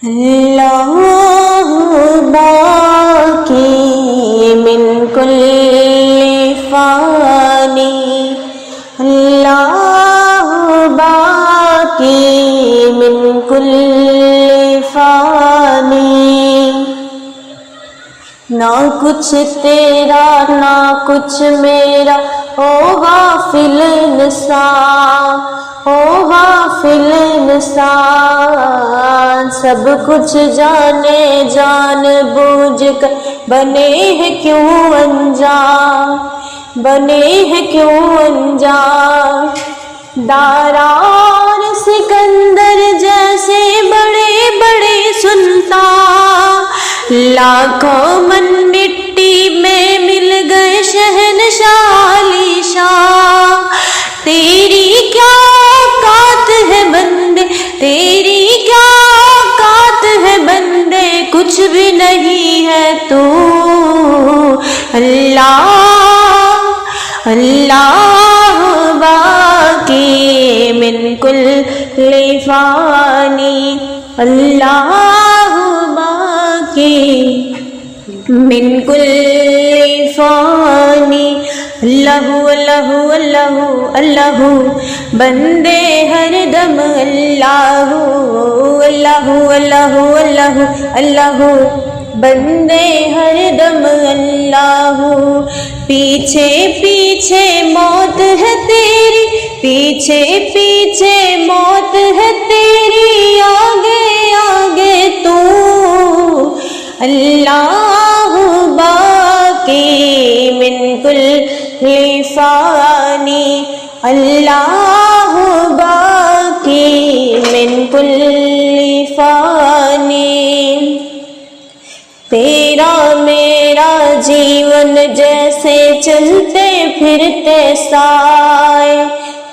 اللہ باقی من کل فانی، اللہ باقی من کل فانی، نہ کچھ تیرا نہ کچھ میرا، او غافل انسان، او غافل انسان، سب کچھ جانے جان بوجھ کر بنے ہیں کیوں انجان، بنے ہیں کیوں انجان، داران سکندر جیسے بڑے بڑے سلطان، لاکھوں من مٹی میں مل گئے شہنشاہ علی شاہ، تیری کیا اوقات ہے بندے، تیری کیا اوقات ہے بندے، کچھ بھی نہیں ہے تو، اللہ اللہ باقی من کل فانی، اللہ باقی من کل فانی، اللہ اللہ اللہ اللہ، بندے ہر دم اللہ، اللہ اللہ اللہ اللہ، بندے ہر دم اللہ، پیچھے پیچھے موت ہے تیری، پیچھے پیچھے موت ہے تیری، آگے آگے تو، اللہ باقی من کل فانی، اللہ باقی من کل فانی، تیرا میرا جیون جیسے چلتے پھرتے سائے،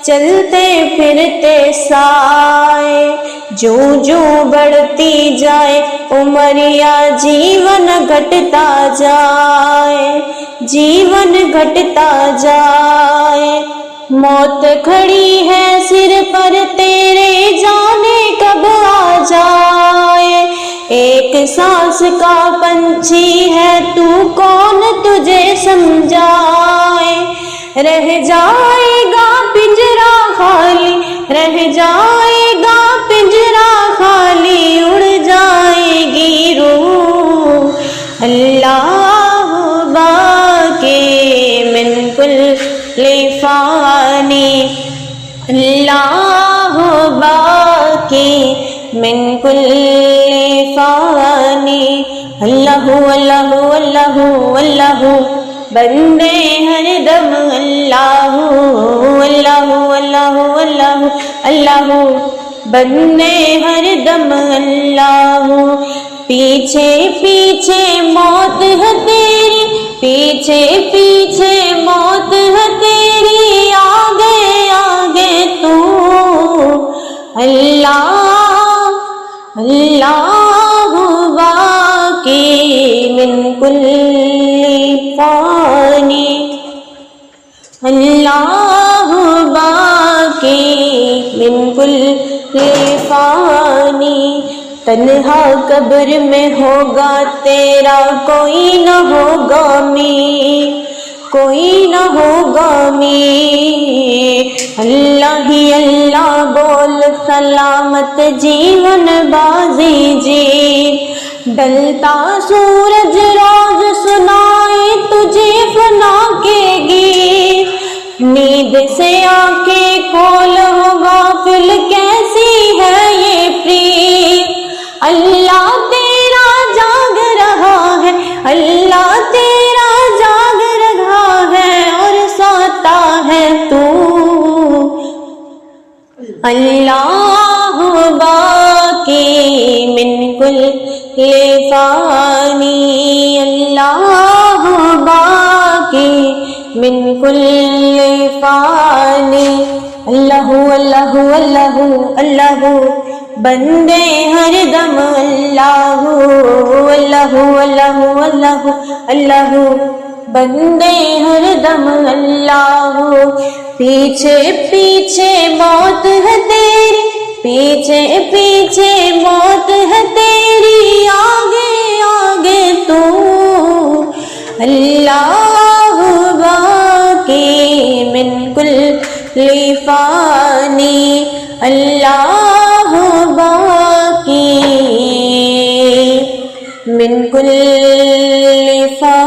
چلتے پھرتے سائے، جو جو بڑھتی جائے عمر یا جیون گھٹتا جائے، جیون گھٹتا جائے، موت کھڑی ہے سر پر تیرے، جانے کب آ جائے، ایک سانس کا پنچھی ہے تو، کون تجھے سمجھائے، رہ جائے گا پنجرا خالی، رہ جائے گا پنجرا خالی، اڑ جائے گی روح، اللہ باقی من کل فانی، اللہ باقی من کل فانی، اللہ اللہ اللہ اللہ، بندے ہر دم اللہ، اللہ اللہ اللہ اللہ، بندے ہر دم اللہ، پیچھے پیچھے موت ہے تیری، پیچھے پیچھے موت ہے تیری، آگے آگے تو، اللہ اللہ باقی من کل فانی، اللہ باقی من کل فانی، تنہا قبر میں ہوگا تیرا کوئی نہ ہوگا می، کوئی نہ ہوگا می، اللہ ہی اللہ بول سلامت جیون بازی جی، ڈلتا سورج روز سنائے تجھے فنا کے گیت، نیند سے آنکھیں کھول ہو غافل کیسی ہے یہ پریت، اللہ تیرا جاگ رہا ہے، اللہ تیرا جاگ رہا ہے اور سوتا ہے تو، اللہ باقی من کل فانی، اللہ باقی من کل فانی، اللہ اللہ اللہ اللہ، بندے ہر دم اللہ، اللہ اللہ اللہ اللہ، بندے ہر دم اللہ، پیچھے پیچھے موت ہے تیری، پیچھے پیچھے موت ہے تیری، آگے آگے تو اللہ باقی من کل فانی، اللہ باقی من کل فانی۔